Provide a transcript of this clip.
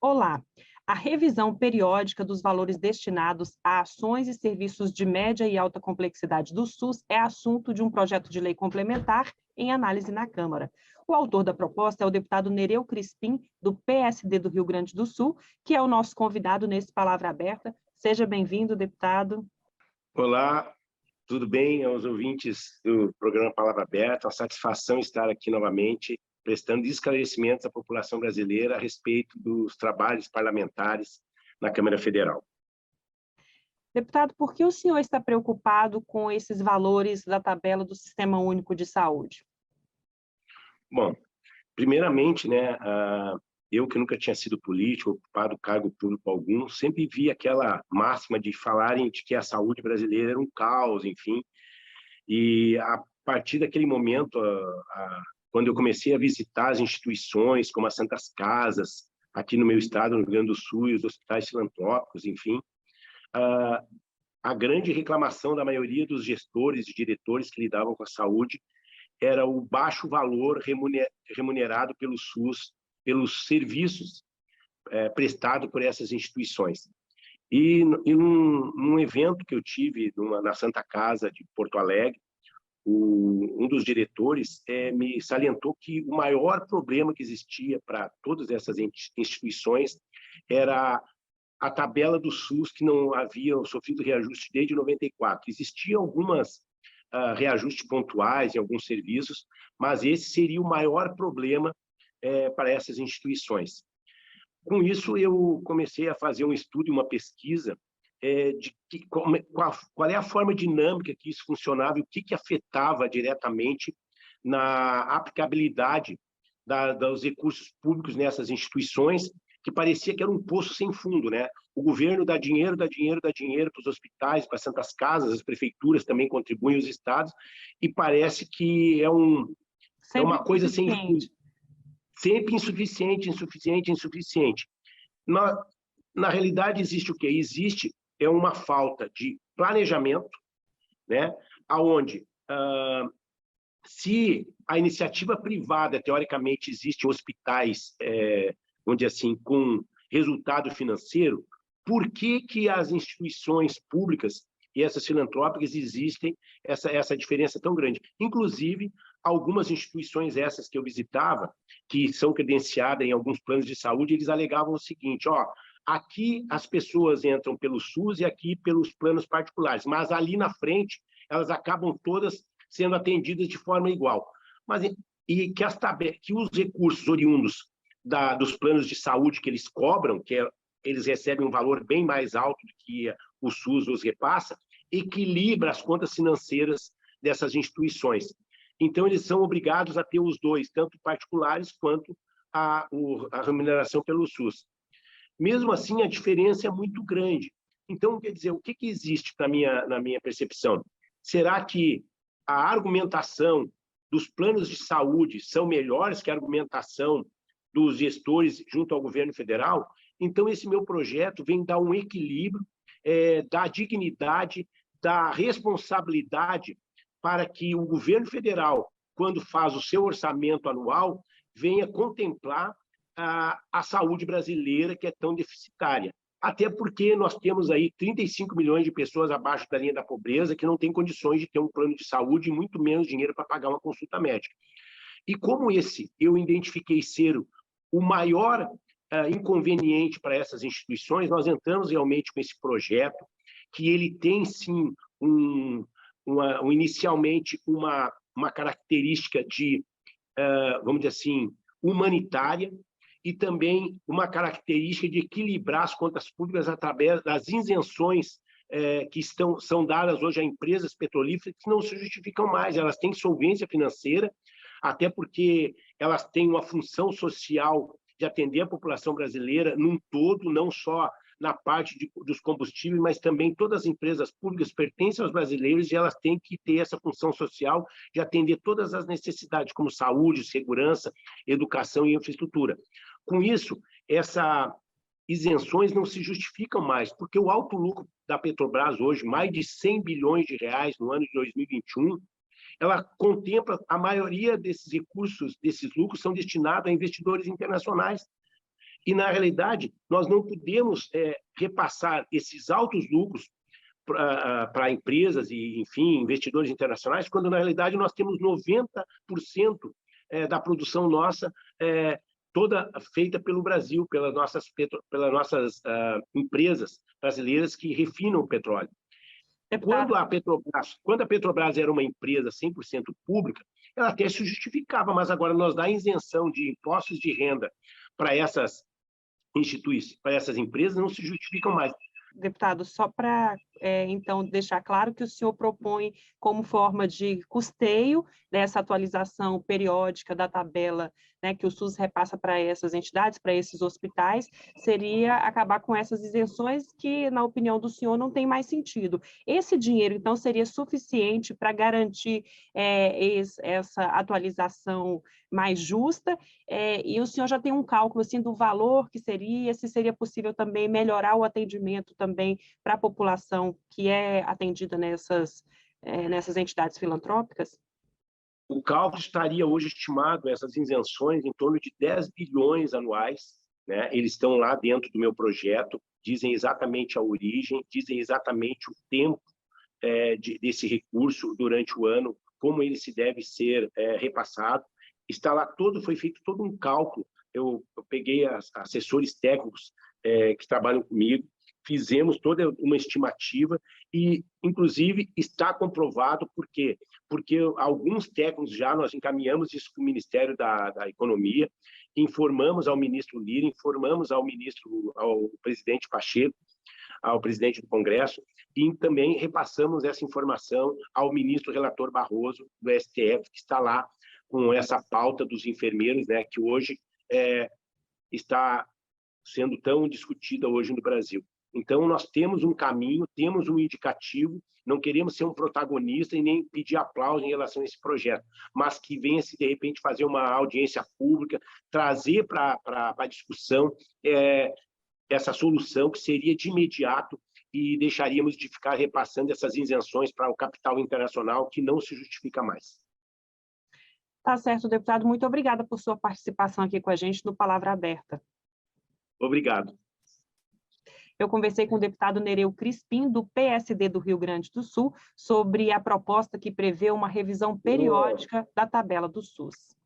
Olá! A revisão periódica dos valores destinados a ações e serviços de média e alta complexidade do SUS é assunto de um projeto de lei complementar em análise na Câmara. O autor da proposta é o deputado Nereu Crispim, do PSD do Rio Grande do Sul, que é o nosso convidado nesse Palavra Aberta. Seja bem-vindo, deputado. Olá, tudo bem aos ouvintes do programa Palavra Aberta? Uma satisfação estar aqui novamente, prestando esclarecimentos à população brasileira a respeito dos trabalhos parlamentares na Câmara Federal. Deputado, por que o senhor está preocupado com esses valores da tabela do Sistema Único de Saúde? Bom, primeiramente, eu que nunca tinha sido político, ocupado cargo público algum, sempre vi aquela máxima de falarem de que a saúde brasileira era um caos, enfim. E a partir daquele momento, quando eu comecei a visitar as instituições, como as Santas Casas, aqui no meu estado, no Rio Grande do Sul, e os hospitais filantrópicos, enfim, a grande reclamação da maioria dos gestores e diretores que lidavam com a saúde era o baixo valor remunerado pelo SUS, pelos serviços prestados por essas instituições. E num evento que eu tive na Santa Casa de Porto Alegre, um dos diretores me salientou que o maior problema que existia para todas essas instituições era a tabela do SUS, que não havia sofrido reajuste desde 94. Existiam algumas reajustes pontuais em alguns serviços, mas esse seria o maior problema para essas instituições. Com isso, eu comecei a fazer um estudo e uma pesquisa de qual é a forma dinâmica que isso funcionava e o que afetava diretamente na aplicabilidade dos recursos públicos nessas instituições, que parecia que era um poço sem fundo, né? O governo dá dinheiro para os hospitais, para as Santas Casas, as prefeituras também contribuem, os estados, e parece que é uma coisa sem fundo. Sempre insuficiente. Na realidade, existe o quê? Existe uma falta de planejamento, né? Onde, se a iniciativa privada, teoricamente, existe hospitais, vamos dizer assim, com resultado financeiro, por que as instituições públicas e essas filantrópicas existem essa diferença tão grande? Inclusive, algumas instituições essas que eu visitava, que são credenciadas em alguns planos de saúde, eles alegavam o seguinte: aqui as pessoas entram pelo SUS e aqui pelos planos particulares, mas ali na frente elas acabam todas sendo atendidas de forma igual. Que os recursos oriundos dos planos de saúde que eles cobram, eles recebem um valor bem mais alto do que o SUS os repassa, equilibra as contas financeiras dessas instituições. Então, eles são obrigados a ter os dois, tanto particulares quanto a remuneração pelo SUS. Mesmo assim, a diferença é muito grande. Então, quer dizer, o que existe na minha percepção? Será que a argumentação dos planos de saúde são melhores que a argumentação dos gestores junto ao governo federal? Então, esse meu projeto vem dar um equilíbrio, da dignidade, da responsabilidade, para que o governo federal, quando faz o seu orçamento anual, venha contemplar a saúde brasileira, que é tão deficitária. Até porque nós temos aí 35 milhões de pessoas abaixo da linha da pobreza que não têm condições de ter um plano de saúde e muito menos dinheiro para pagar uma consulta médica. E como esse eu identifiquei ser o maior inconveniente para essas instituições, nós entramos realmente com esse projeto, que ele tem, sim, inicialmente uma característica de, vamos dizer assim, humanitária, e também uma característica de equilibrar as contas públicas através das isenções que são dadas hoje a empresas petrolíferas, que não se justificam mais. Elas têm solvência financeira, até porque elas têm uma função social de atender a população brasileira num todo, não só na parte dos combustíveis, mas também todas as empresas públicas pertencem aos brasileiros e elas têm que ter essa função social de atender todas as necessidades, como saúde, segurança, educação e infraestrutura. Com isso, essas isenções não se justificam mais, porque o alto lucro da Petrobras hoje, mais de 100 bilhões de reais no ano de 2021, ela contempla a maioria desses recursos, desses lucros, são destinados a investidores internacionais. E, na realidade, nós não podemos repassar esses altos lucros para empresas e, enfim, investidores internacionais, quando, na realidade, nós temos 90% da produção nossa toda feita pelo Brasil, pelas nossas empresas brasileiras que refinam o petróleo. Quando a Petrobras era uma empresa 100% pública, ela até se justificava, mas agora nós dá isenção de impostos de renda para essas instituições, para essas empresas, não se justificam mais. Deputado, só para, então, deixar claro que o senhor propõe como forma de custeio dessa atualização periódica da tabela, né, que o SUS repassa para essas entidades, para esses hospitais, seria acabar com essas isenções que, na opinião do senhor, não tem mais sentido. Esse dinheiro, então, seria suficiente para garantir essa atualização mais justa, e o senhor já tem um cálculo assim, do valor que seria, se seria possível também melhorar o atendimento também para a população que é atendida nessas entidades filantrópicas? O cálculo estaria hoje estimado, essas isenções, em torno de 10 bilhões anuais, né? Eles estão lá dentro do meu projeto, dizem exatamente a origem, dizem exatamente o tempo desse recurso durante o ano, como ele se deve ser repassado. Está lá foi feito todo um cálculo. Eu peguei assessores técnicos que trabalham comigo, fizemos toda uma estimativa e, inclusive, está comprovado por quê? Porque alguns técnicos nós encaminhamos isso para o Ministério da Economia, informamos ao ministro Lira, informamos ao presidente Pacheco, ao presidente do Congresso, e também repassamos essa informação ao ministro relator Barroso, do STF, que está lá com essa pauta dos enfermeiros, né, que hoje está sendo tão discutida hoje no Brasil. Então, nós temos um caminho, temos um indicativo, não queremos ser um protagonista e nem pedir aplauso em relação a esse projeto, mas que venha-se, de repente, fazer uma audiência pública, trazer para a discussão essa solução que seria de imediato e deixaríamos de ficar repassando essas isenções para o capital internacional, que não se justifica mais. Tá certo, deputado. Muito obrigada por sua participação aqui com a gente no Palavra Aberta. Obrigado. Eu conversei com o deputado Nereu Crispim, do PSD do Rio Grande do Sul, sobre a proposta que prevê uma revisão periódica da tabela do SUS.